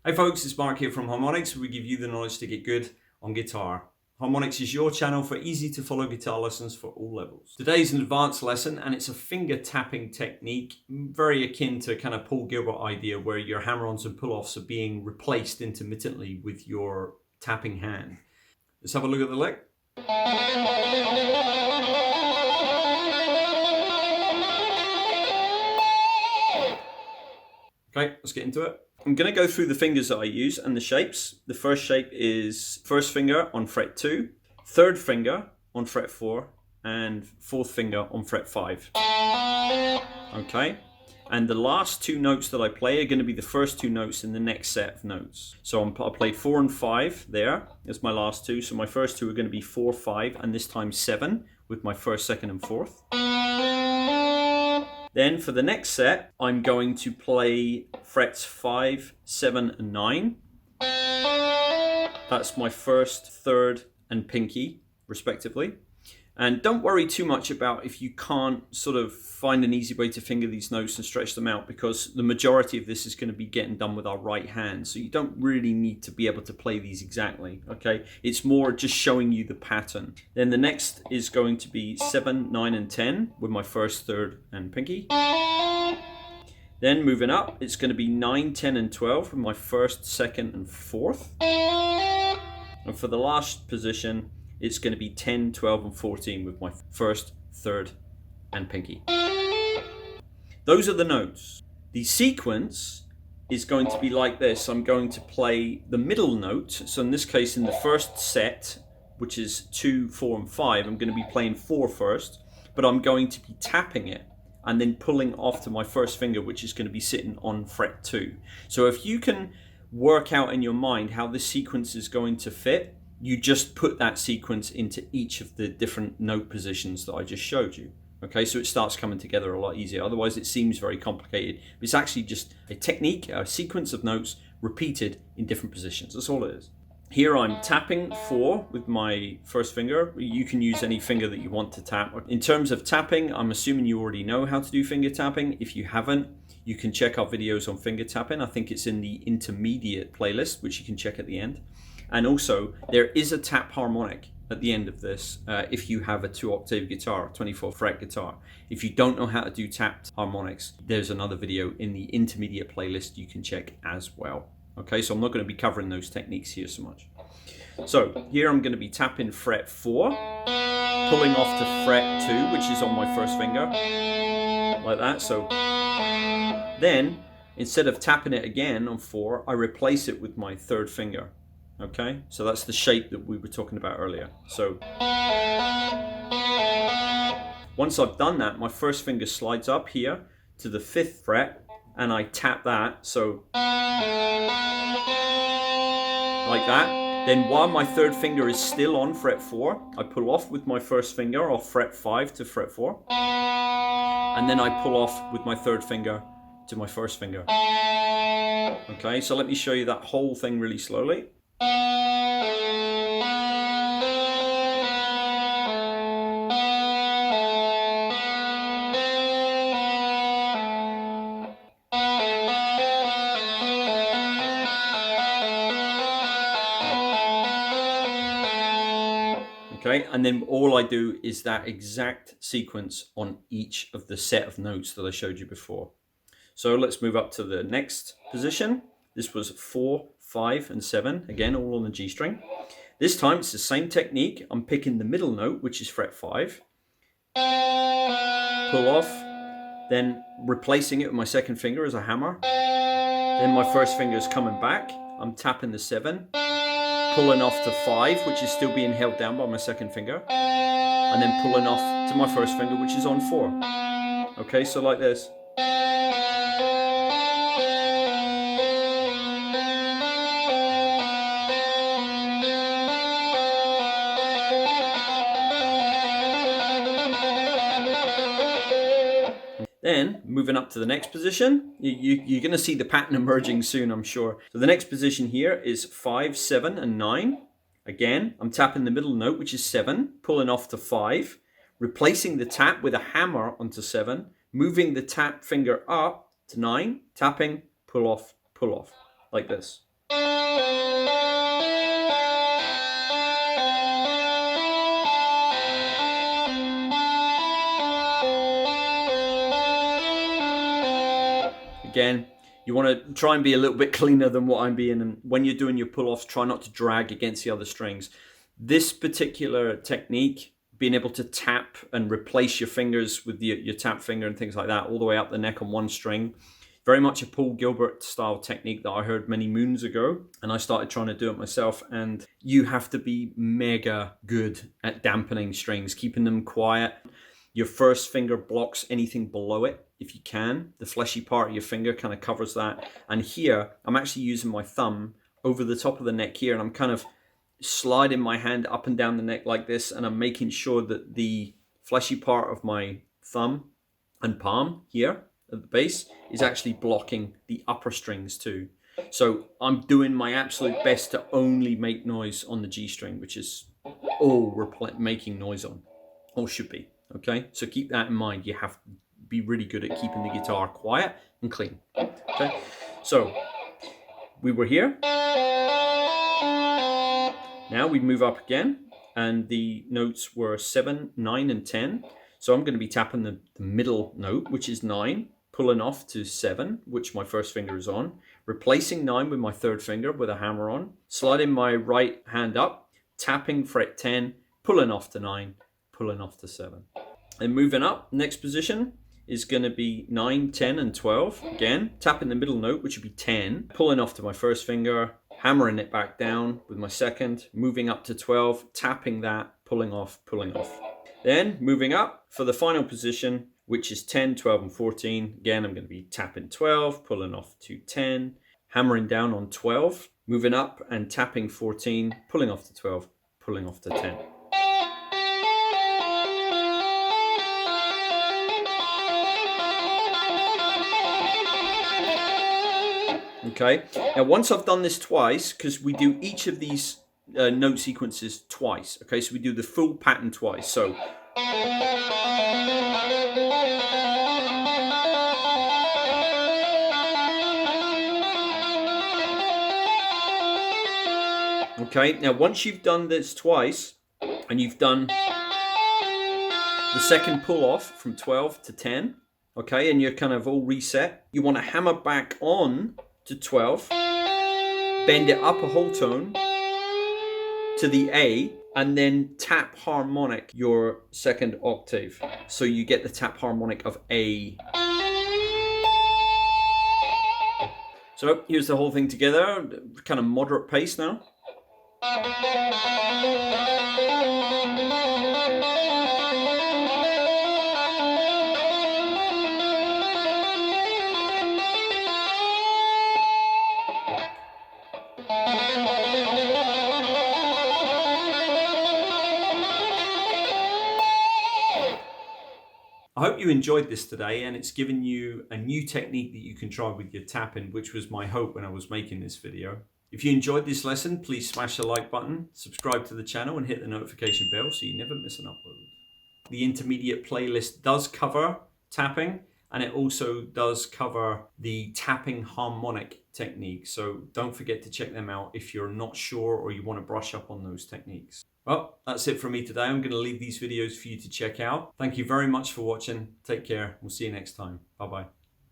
Hey folks, it's Mark here from Harmonix, where we give you the knowledge to get good on guitar. Harmonix is your channel for easy to follow guitar lessons for all levels. Today's an advanced lesson and it's a finger tapping technique, very akin to kind of Paul Gilbert idea where your hammer-ons and pull-offs are being replaced intermittently with your tapping hand. Let's have a look at the lick. Okay, let's get into it. I'm going to go through the fingers that I use and the shapes. The first shape is first finger on fret 2, third finger on fret 4, and fourth finger on fret 5. Okay, and the last two notes that I play are going to be the first two notes in the next set of notes. So I played 4 and 5 there. That's my last two. So my first two are going to be 4, 5, and this time 7 with my first, second, and fourth. Then for the next set, I'm going to play frets 5, 7, and 9. That's my first, third, and pinky, respectively. And don't worry too much about if you can't sort of find an easy way to finger these notes and stretch them out, because the majority of this is going to be getting done with our right hand. So you don't really need to be able to play these exactly, okay? It's more just showing you the pattern. Then the next is going to be 7, 9, and 10 with my first, third, and pinky. Then moving up, it's going to be 9, 10, and 12 with my first, second, and fourth. And for the last position, it's going to be 10, 12, and 14 with my first, third, and pinky. Those are the notes. The sequence is going to be like this. I'm going to play the middle note. So in this case, in the first set, which is 2, 4, and 5, I'm going to be playing 4 first, but I'm going to be tapping it and then pulling off to my first finger, which is going to be sitting on fret 2. So if you can work out in your mind how this sequence is going to fit, you just put that sequence into each of the different note positions that I just showed you. Okay, so it starts coming together a lot easier. Otherwise it seems very complicated. It's actually just a technique, a sequence of notes repeated in different positions. That's all it is. Here I'm tapping 4 with my first finger. You can use any finger that you want to tap. In terms of tapping, I'm assuming you already know how to do finger tapping. If you haven't, you can check our videos on finger tapping. I think it's in the intermediate playlist, which you can check at the end. And also, there is a tap harmonic at the end of this if you have a 2-octave guitar, 24-fret guitar. If you don't know how to do tapped harmonics, there's another video in the intermediate playlist you can check as well. Okay, so I'm not going to be covering those techniques here so much. So here I'm going to be tapping fret 4, pulling off to fret 2, which is on my first finger, like that. So then, instead of tapping it again on 4, I replace it with my third finger. Okay, so that's the shape that we were talking about earlier. So once I've done that, my first finger slides up here to the 5th fret and I tap that, so like that. Then while my third finger is still on fret 4, I pull off with my first finger off fret 5 to fret 4, and then I pull off with my third finger to my first finger. Okay, so let me show you that whole thing really slowly. Okay, and then all I do is that exact sequence on each of the set of notes that I showed you before. So let's move up to the next position. This was 4, 5, and 7, again, all on the G string. This time it's the same technique. I'm picking the middle note, which is fret 5, pull off, then replacing it with my second finger as a hammer. Then my first finger is coming back. I'm tapping the 7, pulling off to 5, which is still being held down by my second finger, and then pulling off to my first finger, which is on 4. Okay, so like this. Then, moving up to the next position, you're going to see the pattern emerging soon, I'm sure. So the next position here is 5, 7, and 9. Again, I'm tapping the middle note, which is 7, pulling off to 5, replacing the tap with a hammer onto 7, moving the tap finger up to 9, tapping, pull off, like this. Again, you want to try and be a little bit cleaner than what I'm being, and when you're doing your pull-offs, try not to drag against the other strings. This particular technique, being able to tap and replace your fingers with your tap finger and things like that, all the way up the neck on one string, very much a Paul Gilbert style technique that I heard many moons ago, and I started trying to do it myself. And you have to be mega good at dampening strings, keeping them quiet. Your first finger blocks anything below it if you can. The fleshy part of your finger kind of covers that. And here, I'm actually using my thumb over the top of the neck here, and I'm kind of sliding my hand up and down the neck like this, and I'm making sure that the fleshy part of my thumb and palm here at the base is actually blocking the upper strings too. So I'm doing my absolute best to only make noise on the G string, which is all we're making noise on, or should be. Okay, so keep that in mind. You have to be really good at keeping the guitar quiet and clean. Okay, so we were here. Now we move up again, and the notes were 7, 9, and 10. So I'm going to be tapping the middle note, which is 9, pulling off to 7, which my first finger is on, replacing 9 with my third finger with a hammer on, sliding my right hand up, tapping fret 10, pulling off to 9, pulling off to 7. And moving up, next position is going to be 9, 10, and 12. Again, tapping the middle note, which would be 10, pulling off to my first finger, hammering it back down with my second, moving up to 12, tapping that, pulling off, pulling off. Then moving up for the final position, which is 10, 12, and 14. Again, I'm going to be tapping 12, pulling off to 10, hammering down on 12, moving up and tapping 14, pulling off to 12, pulling off to 10. Okay, now once I've done this twice, because we do each of these note sequences twice, okay, so we do the full pattern twice. So okay, now once you've done this twice and you've done the second pull off from 12 to 10, okay, and you're kind of all reset, you want to hammer back on to 12, bend it up a whole tone to the A, and then tap harmonic your second octave. So you get the tap harmonic of A. So here's the whole thing together, kind of moderate pace now. I hope you enjoyed this today, and it's given you a new technique that you can try with your tapping, which was my hope when I was making this video. If you enjoyed this lesson, please smash the like button, subscribe to the channel, and hit the notification bell so you never miss an upload. The intermediate playlist does cover tapping, and it also does cover the tapping harmonic technique. So don't forget to check them out if you're not sure or you want to brush up on those techniques. Well, that's it from me today. I'm going to leave these videos for you to check out. Thank you very much for watching. Take care. We'll see you next time. Bye-bye.